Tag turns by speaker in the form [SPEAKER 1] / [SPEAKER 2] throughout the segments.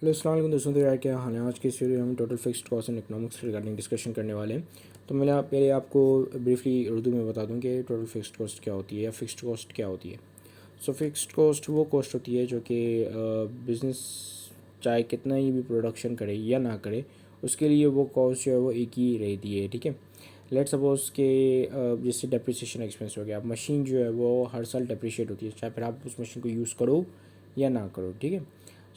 [SPEAKER 1] Hello अस्सलाम वालेकुम दोस्तों। तो यार क्या हाल है? आज के इस वीडियो में हम total fixed cost and economics regarding discussion करने वाले हैं। तो मैं पहले आपको ब्रीफली उर्दू में बता दूं कि टोटल फिक्स्ड कॉस्ट क्या होती है या फिक्स्ड कॉस्ट क्या होती है। सो फिक्स्ड कॉस्ट वो कॉस्ट होती है जो कि बिज़नेस चाहे कितना ही भी प्रोडक्शन करे या ना करे, उसके लिए वो कॉस्ट जो है वो एक ही रहती है। ठीक है, लेट सपोज के जैसे डेप्रिसिएशन एक्सपेंस हो गया। अब मशीन जो है वो हर साल डेप्रिशिएट होती है, चाहे फिर आप उस मशीन को यूज़ करो या ना करो। ठीक है,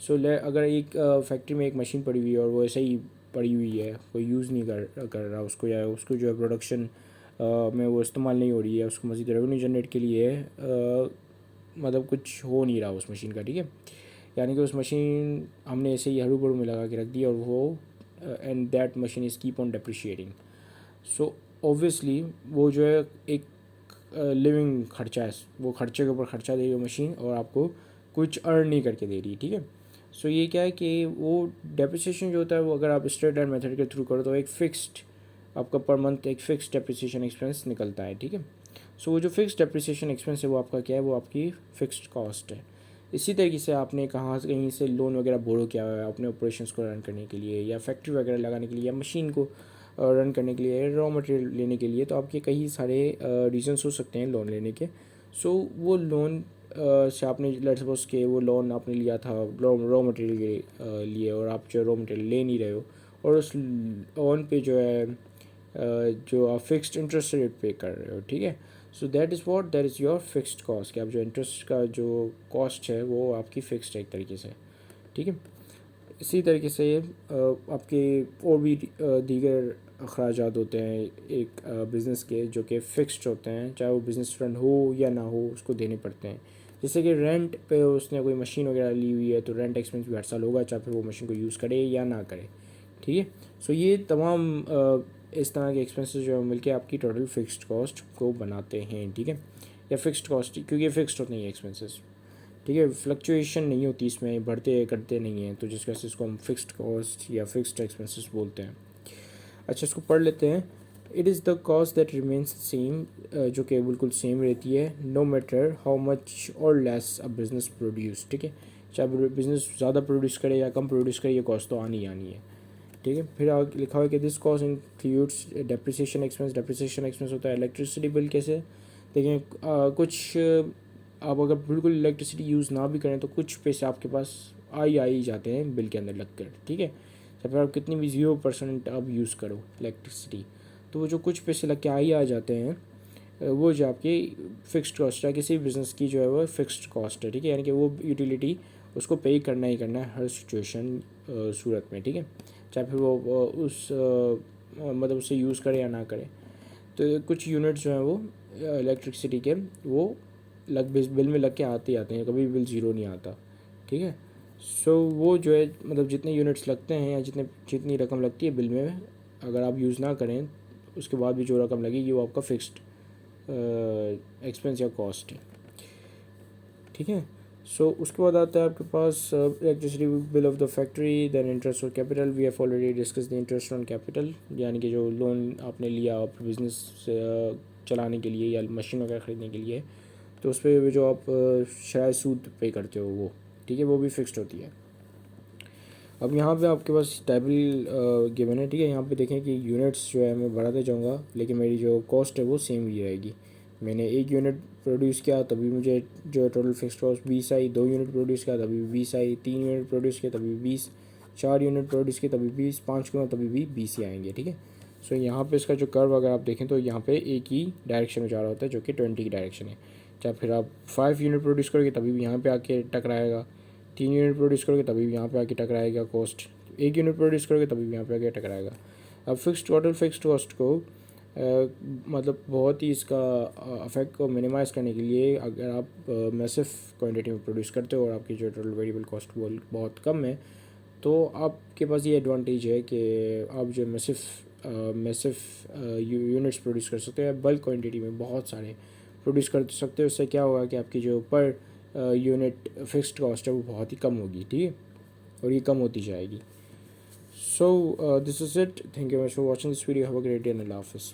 [SPEAKER 1] सो अगर एक फैक्ट्री में एक मशीन पड़ी हुई है और वो ऐसे ही पड़ी हुई है, कोई यूज़ नहीं कर रहा उसको, या उसको जो है प्रोडक्शन में वो इस्तेमाल नहीं हो रही है, उसको मज़ीद रेवेन्यू जनरेट के लिए मतलब कुछ हो नहीं रहा उस मशीन का। ठीक है, यानी कि उस मशीन हमने ऐसे ही हरू बरू में लगा के रख दी और वो and that machine is keep on depreciating. So obviously वो जो है एक लिविंग खर्चा है, वो खर्चे के ऊपर खर्चा दे रही है मशीन और आपको कुछ अर्न नहीं करके दे रही है। ठीक है, सो ये क्या है कि वो डेप्रिसिएशन जो होता है वो अगर आप स्ट्रेट लाइन मेथड के थ्रू करो तो एक फ़िक्स्ड आपका पर मंथ एक फ़िक्स्ड डेप्रिसिएशन एक्सपेंस निकलता है। ठीक है, सो वो जो फिक्स्ड डेप्रिसिएशन एक्सपेंस है वो आपका क्या है, वो आपकी फ़िक्स्ड कॉस्ट है। इसी तरीके से आपने कहाँ से कहीं से लोन वगैरह बोरो किया हुआ है अपने ऑपरेशंस को रन करने के लिए या फैक्ट्री वगैरह लगाने के लिए या मशीन को रन करने के लिए, रॉ मटेरियल लेने के लिए, तो आपके कई सारे रीजंस हो सकते हैं लोन लेने के। सो वो लोन से आपने लेट सपोज के वो लोन आपने लिया था रॉ मटेरियल के लिए और आप जो रॉ मटेरियल ले नहीं रहे हो और उस लोन पे जो है जो आप फिक्स्ड इंटरेस्ट रेट पे कर रहे हो। ठीक है, so that is what that is your fixed cost, कि आप जो इंटरेस्ट का जो कॉस्ट है वो आपकी फ़िक्स्ड है एक तरीके से। ठीक है, इसी तरीके से आपके और भी दीगर अखराजात होते हैं एक बिज़नेस के जो कि फ़िक्स्ड होते हैं, चाहे वो बिज़नेस रन हो या ना हो उसको देने पड़ते हैं। जैसे कि रेंट पे उसने कोई मशीन वगैरह ली हुई है तो रेंट एक्सपेंस भी हर साल होगा, चाहे फिर वो मशीन को यूज़ करे या ना करे। ठीक है, सो ये तमाम इस तरह के एक्सपेंसेस जो है मिलके आपकी टोटल फिक्स्ड कॉस्ट को बनाते हैं। ठीक है, या फिक्स्ड कॉस्ट क्योंकि फिक्स्ड होते हैं एक्सपेंसेस। ठीक है, फ्लक्चुएशन नहीं होती इसमें, बढ़ते करते नहीं हैं, तो जिस वजह से इसको हम फिक्स्ड कॉस्ट या फिक्स्ड एक्सपेंसेस बोलते हैं। अच्छा, इसको पढ़ लेते हैं। It is the cost that remains same, जो कि बिल्कुल सेम रहती है, नो मैटर हाउ मच और लेस अ बिज़नेस प्रोड्यूस। ठीक है, चाहे बिज़नेस ज़्यादा प्रोड्यूस करे या कम प्रोड्यूस करे, ये कॉस्ट तो आनी ही आनी है। ठीक है, फिर आगे लिखा हुआ है कि this cost includes depreciation expense. Depreciation expense होता है इलेक्ट्रिसिटी बिल। कैसे देखें, कुछ आप अगर बिल्कुल इलेक्ट्रिसिटी यूज़ ना भी करें तो कुछ पैसे आपके पास आ ही जाते हैं बिल के अंदर लग कर। ठीक है, चाहे फिर आप कितनी भी 0% आप यूज़ करो इलेक्ट्रिसिटी, तो वो जो कुछ पैसे लग के ही आ जाते हैं वो जो आपकी फ़िक्स्ड कॉस्ट है किसी बिज़नेस की, जो है वो फ़िक्स्ड कॉस्ट है। ठीक है, यानी कि वो यूटिलिटी उसको पे करना ही करना है हर सिचुएशन सूरत में। ठीक है, चाहे फिर वो मतलब उसे यूज़ करे या ना करे। तो कुछ यूनिट्स जो हैं वो इलेक्ट्रिसिटी के वो बिल में लग के आते ही आते हैं, कभी बिल ज़ीरो नहीं आता। ठीक है, सो वो जो है मतलब जितने यूनिट्स लगते हैं या जितनी रकम लगती है बिल में, अगर आप यूज़ ना करें उसके बाद भी जो रकम लगेगी वो आपका फ़िक्स्ड एक्सपेंस या कॉस्ट है। ठीक है, सो उसके बाद आता है आपके पास electricity bill of the factory, then interest और capital. We have already discuss the interest on capital, यानी कि जो लोन आपने लिया आप बिज़नेस चलाने के लिए या मशीन वगैरह ख़रीदने के लिए, तो उस पर जो आप शायद सूद पे करते हो वो, ठीक है, वो भी फिक्स्ड होती है। अब यहाँ पे आपके पास टेबल गिवन है। ठीक है, यहाँ पे देखें कि यूनिट्स जो है मैं बढ़ाते जाऊँगा लेकिन मेरी जो कॉस्ट है वो सेम ही रहेगी। मैंने एक यूनिट प्रोड्यूस किया तभी मुझे जो टोटल फिक्स्ड कॉस्ट 20 आई, 2 यूनिट प्रोड्यूस किया तभी 20 आई, 3 यूनिट प्रोड्यूस किया तभी 20, 4 यूनिट प्रोड्यूस किया तभी 20, 5 किया तभी भी 20 ही आएंगे। ठीक है, सो यहाँ पे इसका जो कर्व अगर आप देखें तो यहाँ पे एक ही डायरेक्शन में जा रहा होता है जो कि 20 की डायरेक्शन है। चाहे फिर आप 5 यूनिट प्रोड्यूस करोगे तभी भी यहाँ पे आके टकराएगा, 3 यूनिट प्रोड्यूस करोगे तभी भी यहाँ पे आके टकराएगा कॉस्ट, 1 यूनिट प्रोड्यूस करोगे तभी भी यहाँ पे आके टकराएगा। अब टोटल फिक्स्ड कॉस्ट को मतलब बहुत ही इसका अफेक्ट को मिनिमाइज़ करने के लिए अगर आप मैसिव क्वांटिटी में प्रोड्यूस करते हो और आपकी जो टोटल वेरिएबल कॉस्ट वो बहुत कम है, तो आपके पास ये एडवांटेज है कि आप जो मैसिव यूनिट्स प्रोड्यूस कर सकते हैं, बल्क क्वांटिटी में बहुत सारे प्रोड्यूस कर सकते हो। उससे क्या होगा कि आपकी जो पर यूनिट फिक्स्ड कॉस्ट है वो बहुत ही कम होगी। ठीक है, और ये कम होती जाएगी। So this is it, thank you much for watching this video, have a great day and अल्लाह हाफिज़।